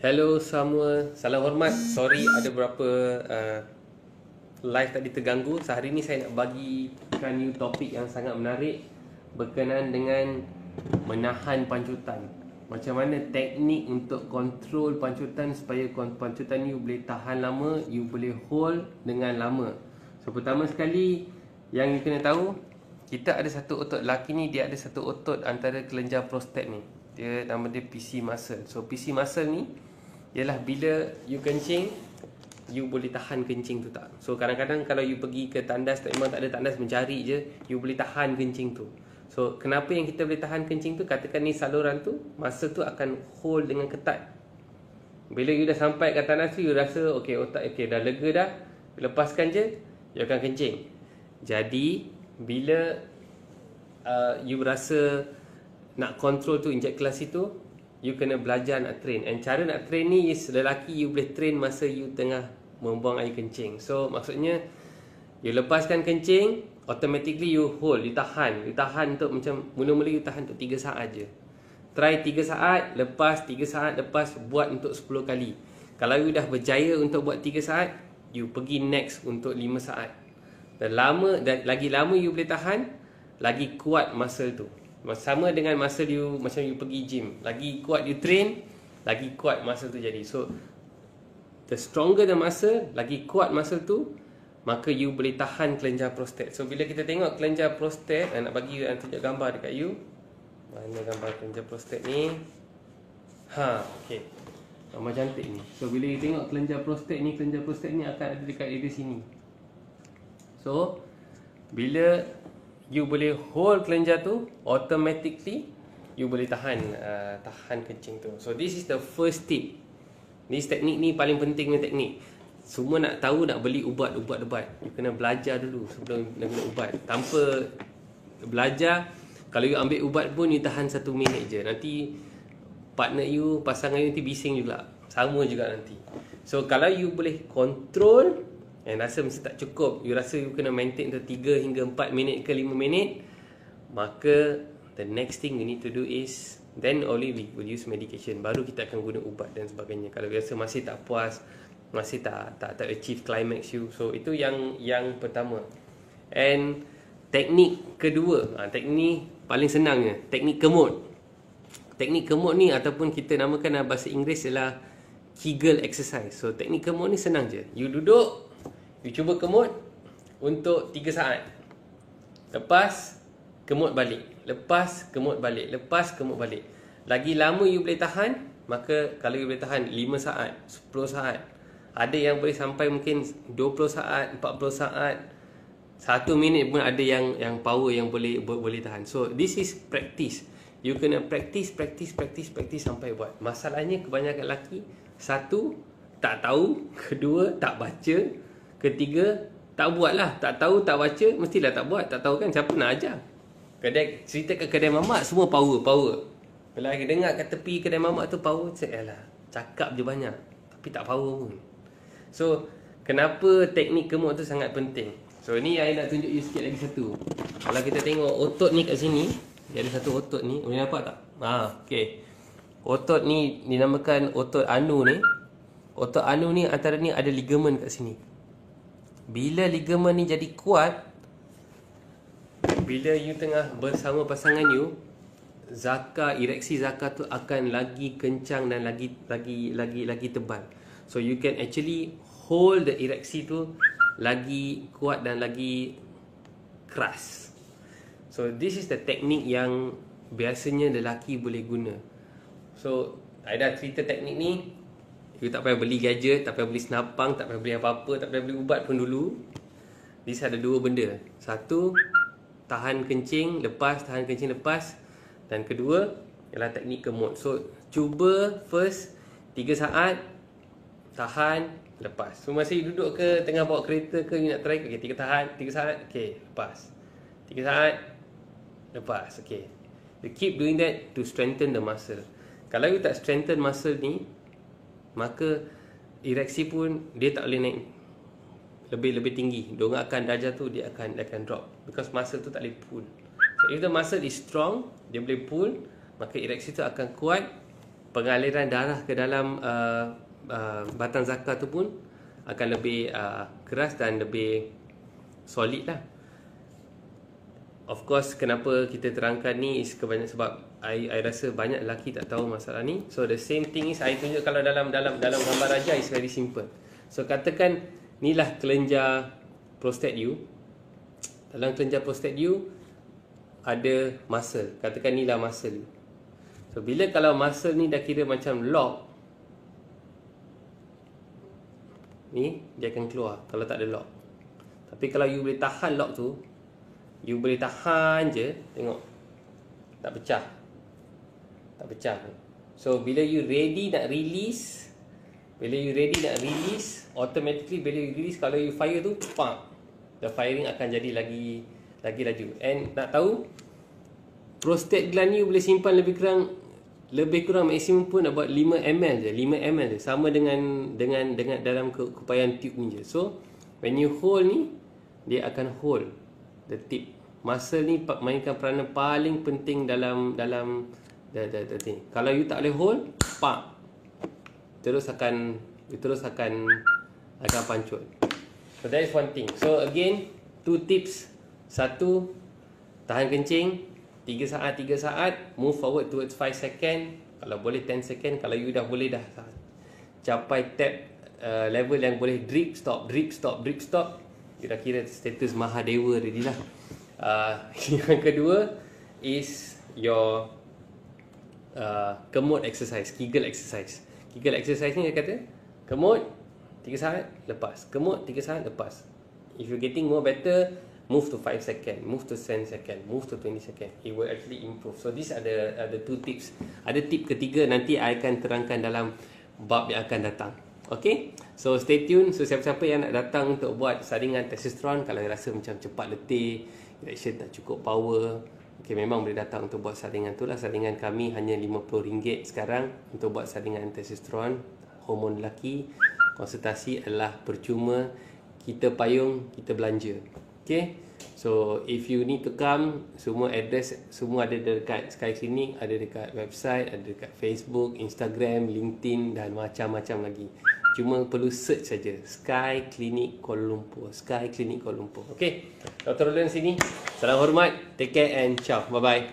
Hello semua, salam hormat. Sorry ada beberapa live tadi terganggu. Sehari ni saya nak bagikan you topik yang sangat menarik berkenaan dengan menahan pancutan. Macam mana teknik untuk kontrol pancutan supaya pancutan you boleh tahan lama, you boleh hold dengan lama. So pertama sekali yang you kena tahu, kita ada satu otot lelaki ni, dia ada satu otot antara kelenjar prostat ni. Dia nama dia PC muscle. So PC muscle ni ialah bila you kencing, you boleh tahan kencing tu tak. So kadang-kadang kalau you pergi ke tandas, memang tak ada tandas, mencari je, you boleh tahan kencing tu. So kenapa yang kita boleh tahan kencing tu? Katakan ni saluran tu, masa tu akan hold dengan ketat. Bila you dah sampai kat tandas tu, you rasa okay, otak okay, dah lega dah, lepaskan je, you akan kencing. Jadi bila you rasa nak control tu ejakulasi tu, you kena belajar nak train. And cara nak train ni is lelaki you boleh train masa you tengah membuang air kencing. So maksudnya you lepaskan kencing, automatically you hold, you tahan. You tahan untuk macam mula-mula you tahan untuk 3 saat je. Try 3 saat, lepas 3 saat, lepas buat untuk 10 kali. Kalau you dah berjaya untuk buat 3 saat, you pergi next untuk 5 saat. Dan lagi lama you boleh tahan, lagi kuat muscle tu. Sama dengan muscle you, macam you pergi gym, lagi kuat you train, lagi kuat muscle tu jadi. So the stronger the muscle, lagi kuat muscle tu, maka you boleh tahan kelenjar prostat. So bila kita tengok kelenjar prostat, nak bagi you, tunjuk gambar dekat you. Mana gambar kelenjar prostat ni? Okay, gambar cantik ni. So bila you tengok kelenjar prostat ni akan ada dekat area sini. So bila you boleh hold kelenjar tu, automatically you boleh tahan kencing tu. So this is the first tip. This teknik ni paling penting punya teknik. Semua nak tahu, nak beli ubat. You kena belajar dulu sebelum nak guna ubat. Tanpa belajar, kalau you ambil ubat pun you tahan 1 minit je. Nanti partner you, pasangan you nanti bising juga. Sama juga nanti. So kalau you boleh control and rasa mesti tak cukup, you rasa you kena maintain untuk 3 hingga 4 minit ke 5 minit, maka the next thing you need to do is, then only we will use medication. Baru kita akan guna ubat dan sebagainya. Kalau biasa masih tak puas, masih tak achieve climax you. So itu yang pertama. And teknik kedua, teknik paling senangnya, teknik kemot. Teknik kemot ni ataupun kita namakan dalam bahasa Inggeris ialah Kegel exercise. So teknik kemot ni senang je. You duduk, you cuba kemut untuk 3 saat. Lepas, kemut balik. Lepas, kemut balik. Lepas, kemut balik. Lagi lama you boleh tahan, maka kalau you boleh tahan 5 saat, 10 saat. Ada yang boleh sampai mungkin 20 saat, 40 saat. 1 minit pun ada yang power yang boleh tahan. So, this is practice. You kena practice sampai buat. Masalahnya kebanyakan lelaki, 1, tak tahu. 2, tak baca. Ketiga, tak buat lah. Tak tahu, tak baca, mestilah tak buat. Tak tahu kan, siapa nak ajar? Cerita kat kedai mamak, semua power. Bila saya dengar kat tepi kedai mamak tu power, alah, cakap je banyak, tapi tak power pun. So, kenapa teknik kemut tu sangat penting? So, ni saya nak tunjuk you sikit lagi satu. Kalau kita tengok otot ni kat sini, dia ada satu otot ni. Boleh nampak tak? Okay. Otot ni dinamakan otot anu ni. Otot anu ni antara ni ada ligamen kat sini. Bila ligamen ni jadi kuat, bila you tengah bersama pasangan you, ereksi zakar tu akan lagi kencang dan lagi tebal. So you can actually hold the ereksi tu lagi kuat dan lagi keras. So this is the teknik yang biasanya lelaki boleh guna. So I dah cerita teknik ni. You tak payah beli gadget, tak payah beli senapang, tak payah beli apa-apa, tak payah beli ubat pun dulu. This ada 2 benda. 1, tahan kencing, lepas, tahan kencing, lepas. Dan kedua, ialah teknik kemot. So, cuba first 3 saat, tahan, lepas. So, masa you duduk ke, tengah bawa kereta ke, you nak try, okay, 3 saat, okay, lepas. 3 saat, lepas, okay. You keep doing that to strengthen the muscle. Kalau you tak strengthen muscle ni, maka ereksi pun dia tak boleh naik lebih tinggi. Dongakan darjah tu dia akan drop, because muscle tu tak boleh pull. So if the muscle is strong, dia boleh pull, maka ereksi tu akan kuat pengaliran darah ke dalam batang zakar tu pun akan lebih keras dan lebih solid lah. Of course, kenapa kita terangkan ni is sebab I rasa banyak lelaki tak tahu masalah ni. So the same thing is I tunjuk kalau dalam gambar raja is very simple. So katakan inilah kelenjar prostate you. Dalam kelenjar prostate you ada muscle. Katakan inilah muscle you. So bila kalau muscle ni dah kira macam lock, ni dia akan keluar kalau tak ada lock. Tapi kalau you boleh tahan lock tu, you boleh tahan je, tengok tak pecah. Tak pecah. So bila you ready nak release, automatically bila you release, kalau you fire tu, pam, the firing akan jadi lagi laju. And nak tahu, prostate gland you boleh simpan lebih kurang maksimum pun about 5 ml je. 5 ml je. Sama dengan dalam keupayaan tube ni je. So when you hold ni, dia akan hold the tip. Muscle ni mainkan peranan paling penting dalam thing. Kalau you tak boleh hold, pak, terus akan pancut. So that is one thing. So again, 2 tips. 1, tahan kencing 3 saat, move forward towards 5 second, kalau boleh 10 second. Kalau you dah boleh dah capai tap level yang boleh drip stop, you dah kira status Mahadewa ready lah. Yang kedua is your kemot exercise, Kegel exercise. Kegel exercise ni dia kata kemot 3 saat lepas, kemot 3 saat lepas. If you getting more better, move to 5 second, move to 10 second, move to 20 second. It will actually improve. So these are the 2 tips. Ada tip ketiga nanti I akan terangkan dalam bab yang akan datang. Okay, so stay tune. So siapa-siapa yang nak datang untuk buat saringan testosteron, kalau rasa macam cepat letih, erection tak cukup power, okay, memang boleh datang untuk buat saringan tu lah. Saringan kami hanya RM50 sekarang untuk buat saringan testosteron, hormon lelaki. Konsultasi adalah percuma. Kita payung, kita belanja. Okay, so if you need to come, semua address semua ada dekat Sky Clinic, ada dekat website, ada dekat Facebook, Instagram, LinkedIn dan macam-macam lagi. Cuma perlu search saja Sky Clinic Kuala Lumpur, Sky Clinic Kuala Lumpur. Okay, Dr. Roland sini. Salam hormat, take care and ciao, bye bye.